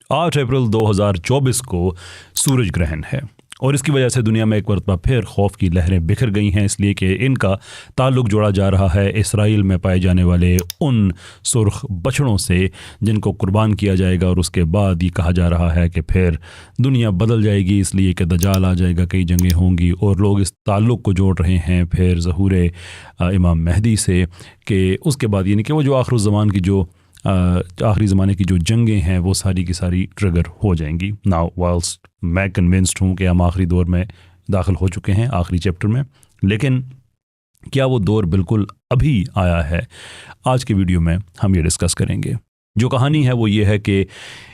8 अप्रैल 2024 को सूरज ग्रहण है और इसकी वजह से दुनिया में एक मरतबा फिर खौफ की लहरें बिखर गई हैं, इसलिए कि इनका ताल्लुक़ जोड़ा जा रहा है इसराइल में पाए जाने वाले उन सुर्ख बछड़ों से जिनको कुर्बान किया जाएगा। और उसके बाद ये कहा जा रहा है कि फिर दुनिया बदल जाएगी, इसलिए कि दज्जाल आ जाएगा, कई जंगें होंगी। और लोग इस ताल्लुक़ को जोड़ रहे हैं फिर ज़हूर इमाम मेहदी से, कि उसके बाद यानी कि वो जो आखिर ज़मान की जो आखिरी ज़माने की जो जंगें हैं वो सारी की सारी ट्रिगर हो जाएंगी। नाउ वाइल्स्ट मैं कन्विंस्ड हूँ कि हम आखिरी दौर में दाखिल हो चुके हैं, आखिरी चैप्टर में, लेकिन क्या वो दौर बिल्कुल अभी आया है? आज के वीडियो में हम ये डिस्कस करेंगे। जो कहानी है वो ये है कि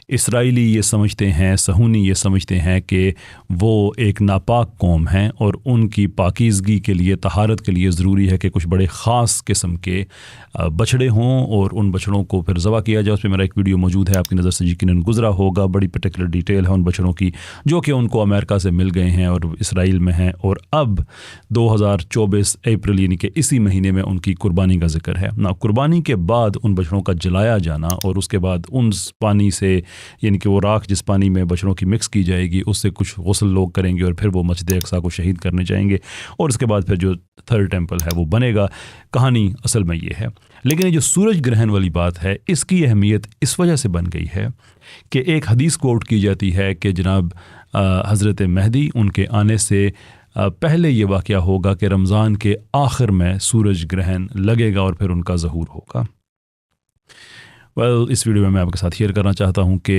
इसराइली ये समझते हैं, सहूनी ये समझते हैं कि वो एक नापाक कौम हैं और उनकी पाकीज़गी के लिए, तहारत के लिए ज़रूरी है कि कुछ बड़े ख़ास किस्म के बछड़े हों और उन बछड़ों को फिर ज़बह किया जाए। उस पर मेरा एक वीडियो मौजूद है, आपकी नज़र से यकीनन गुज़रा होगा। बड़ी पर्टिकुलर डिटेल है उन बछड़ों की जो कि उनको अमेरिका से मिल गए हैं और इसराइल में हैं, और अब 2024 अप्रैल यानी कि इसी महीने में उनकी कुर्बानी का जिक्र है ना। कुर्बानी के बाद उन बछड़ों का जलाया जाना और उसके बाद उन पानी से, यानी कि वो राख जिस पानी में बछड़ों की मिक्स की जाएगी उससे कुछ गुस्ल लोग करेंगे और फिर वो मस्जिद अक्सा को शहीद करने जाएंगे और उसके बाद फिर जो थर्ड टेम्पल है वो बनेगा। कहानी असल में ये है। लेकिन ये जो सूरज ग्रहण वाली बात है, इसकी अहमियत इस वजह से बन गई है कि एक हदीस कोट की जाती है कि जनाब हज़रत मेहदी उनके आने से पहले ये वाक़या होगा कि रमज़ान के आखिर में सूरज ग्रहण लगेगा और फिर उनका ज़हूर होगा। इस वीडियो में मैं आपके साथ शेयर करना चाहता हूँ कि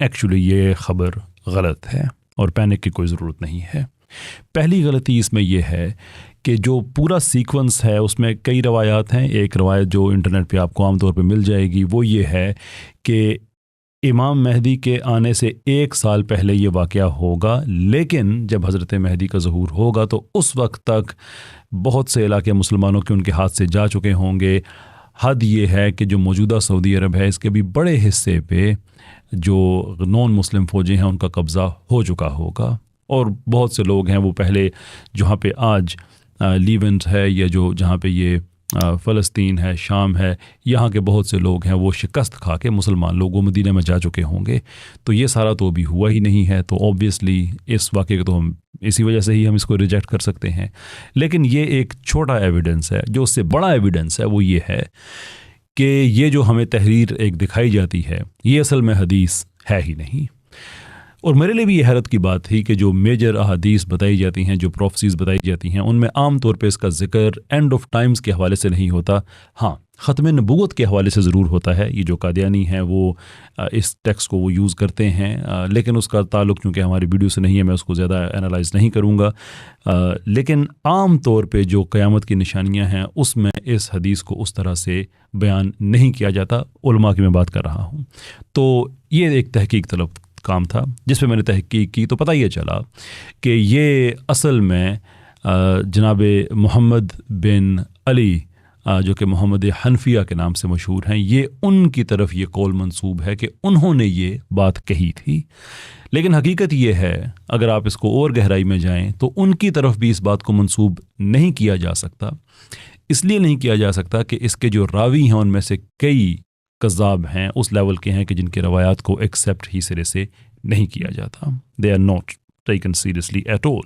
एक्चुअली ये ख़बर गलत है और पैनिक की कोई ज़रूरत नहीं है। पहली गलती इसमें यह है कि जो पूरा सीक्वेंस है उसमें कई रवायात हैं। एक रवायत जो इंटरनेट पे आपको आम तौर पे मिल जाएगी वो ये है कि इमाम मेहदी के आने से 1 साल पहले ये वाक़या होगा, लेकिन जब हज़रत मेहदी का ज़हूर होगा तो उस वक्त तक बहुत से इलाके मुसलमानों के उनके हाथ से जा चुके होंगे। हद ये है कि जो मौजूदा सऊदी अरब है इसके भी बड़े हिस्से पे जो नॉन मुस्लिम फ़ौजें हैं उनका कब्ज़ा हो चुका होगा और बहुत से लोग हैं वो पहले जहाँ पे आज लीवेंट है या जो जहाँ पे ये फ़लस्तीन है, शाम है, यहाँ के बहुत से लोग हैं वो शिकस्त खा के मुसलमान लोग वो मदीने में जा चुके होंगे। तो ये सारा तो अभी हुआ ही नहीं है, तो ऑब्वियसली इस वाक़े को तो हम इसी वजह से ही हम इसको रिजेक्ट कर सकते हैं। लेकिन ये एक छोटा एविडेंस है। जो उससे बड़ा एविडेंस है वो ये है कि ये जो हमें तहरीर एक दिखाई जाती है ये असल में हदीस है ही नहीं। और मेरे लिए भी ये हैरत की बात थी कि जो मेजर अहादीस बताई जाती हैं, जो प्रोफेसीज़ बताई जाती हैं, उनमें आम तौर पे इसका जिक्र एंड ऑफ टाइम्स के हवाले से नहीं होता। हाँ, ख़त्म नबूवत के हवाले से ज़रूर होता है। ये जो कादियानी हैं वो इस टेक्स्ट को वो यूज़ करते हैं, लेकिन उसका ताल्लुक़ चूँकि हमारी वीडियो से नहीं है मैं उसको ज़्यादा एनालाइज़ नहीं करूँगा। लेकिन आम तौर पे जो क़यामत की निशानियाँ हैं उसमें इस हदीस को उस तरह से बयान नहीं किया जाता। उलमा की मैं बात कर रहा हूँ। तो ये एक तहकीक तलब काम था जिस पे मैंने तहकीक की, तो पता ये चला कि ये असल में जनाब मोहम्मद बिन अली जो कि मोहम्मद हनफिया के नाम से मशहूर हैं, ये उनकी तरफ ये कौल मंसूब है कि उन्होंने ये बात कही थी। लेकिन हकीकत ये है, अगर आप इसको और गहराई में जाएं तो उनकी तरफ भी इस बात को मंसूब नहीं किया जा सकता। इसलिए नहीं किया जा सकता कि इसके जो रावी हैं उनमें से कई कज़ाब हैं, उस लेवल के हैं कि जिनके रवायात को एक्सेप्ट ही सिरे से नहीं किया जाता। They are not taken seriously at all.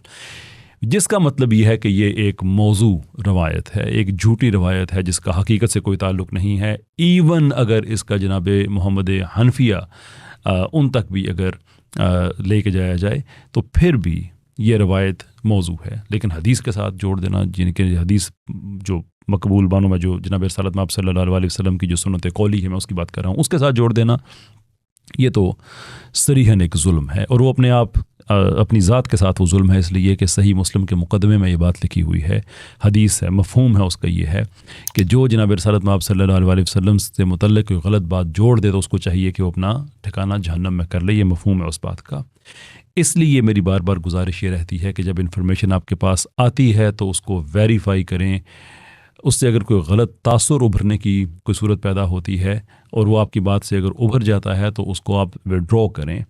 जिसका मतलब ये है कि ये एक मौजू रवायत है, एक झूठी रवायत है जिसका हकीकत से कोई ताल्लुक़ नहीं है। इवन अगर इसका जनाब मोहम्मद हनफिया उन तक भी अगर लेके जाया जाए तो फिर भी ये रवायत मौजू है। लेकिन हदीस के साथ जोड़ देना, जिनके हदीस जो मकबूल बानों में जो जनाब रसूलुल्लाह महमद सल्लल्लाहु अलैहि वसल्लम की जो सुन्नत कौली है मैं उसकी बात कर रहा हूँ, उसके साथ जोड़ देना ये तो सरीहन एक जुल्म है। और वो अपने आप अपनी ज़ात के साथ वो जुल्म है, इसलिए कि सही मुस्लिम के मुकदमे में ये बात लिखी हुई है, हदीस है, मफ़हूम है उसका ये है कि जो जनाब रसूलुल्लाह महमद सल्लल्लाहु अलैहि वसल्लम से मुतल्लिक़ कोई गलत बात जोड़ दे तो उसको चाहिए कि वो अपना ठिकाना जहन्नम में कर ले। ये मफ़हूम है उस बात का। इसलिए मेरी बार बार गुजारिश ये रहती है कि जब इन्फॉर्मेशन आपके पास आती है तो उसको वेरीफाई करें, اس سے اگر کوئی غلط تاثر ابھرنے کی کوئی صورت پیدا ہوتی ہے اور وہ آپ کی بات سے اگر ابھر جاتا ہے تو اس کو آپ وڈرا کریں.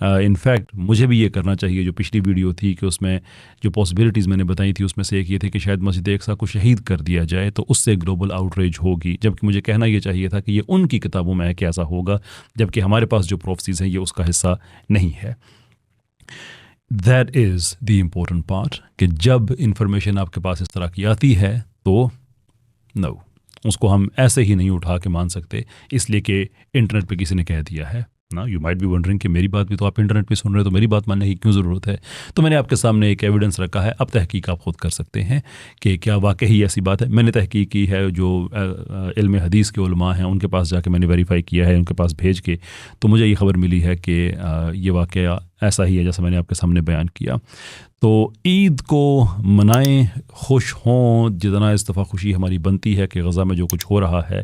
انفیکٹ مجھے بھی یہ کرنا چاہیے. جو پچھلی ویڈیو تھی کہ اس میں جو پاسبلٹیز میں نے بتائی تھی اس میں سے ایک یہ تھی کہ شاید مسجد اقصیٰ کو شہید کر دیا جائے تو اس سے گلوبل آؤٹریج ہوگی، جبکہ مجھے کہنا یہ چاہیے تھا کہ یہ ان کی کتابوں میں ہے کہ ایسا ہوگا، جبکہ ہمارے پاس جو پروفیسیز ہیں یہ اس کا حصہ نہیں ہے. That is the important part کہ جب انفارمیشن آپ کے پاس اس طرح کی آتی ہے تو نو، اس کو ہم ایسے ہی نہیں اٹھا کے مان سکتے اس لیے کہ انٹرنیٹ پہ کسی نے کہہ دیا ہے نا. یو مائٹ بی ونڈرنگ کہ میری بات بھی تو آپ انٹرنیٹ پہ سن رہے ہو تو میری بات ماننے کی کیوں ضرورت ہے. تو میں نے آپ کے سامنے ایک ایویڈنس رکھا ہے. اب تحقیق آپ خود کر سکتے ہیں کہ کیا واقعی ایسی بات ہے. میں نے تحقیق کی ہے، جو علم حدیث کے علماء ہیں ان کے پاس جا کے میں نے ویریفائی کیا ہے، ان کے پاس بھیج کے، تو مجھے یہ خبر ملی ہے کہ یہ واقعہ ایسا ہی ہے جیسا میں نے آپ کے سامنے بیان کیا. تو عید کو منائیں، خوش ہوں جتنا اس دفعہ خوشی ہماری بنتی ہے کہ غزہ میں جو کچھ ہو رہا ہے.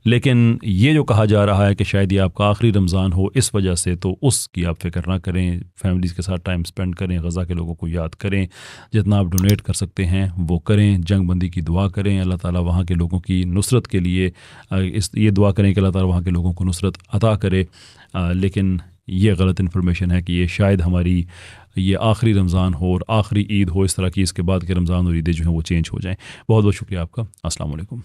لیکن یہ جو کہا جا رہا ہے کہ شاید یہ آپ کا آخری رمضان ہو اس وجہ سے، تو اس کی آپ فکر نہ کریں. فیملیز کے ساتھ ٹائم سپینڈ کریں، غزہ کے لوگوں کو یاد کریں، جتنا آپ ڈونیٹ کر سکتے ہیں وہ کریں. جنگ بندی کی دعا کریں، اللہ تعالیٰ وہاں کے لوگوں کی نصرت کے لیے یہ دعا کریں کہ اللہ تعالیٰ وہاں کے لوگوں کو نصرت عطا کرے. لیکن یہ غلط انفارمیشن ہے کہ یہ شاید ہماری یہ آخری رمضان ہو اور آخری عید ہو، اس طرح کی اس کے بعد کے رمضان اور عیدیں جو ہیں وہ چینج ہو جائیں. بہت بہت شکریہ آپ کا. السلام علیکم.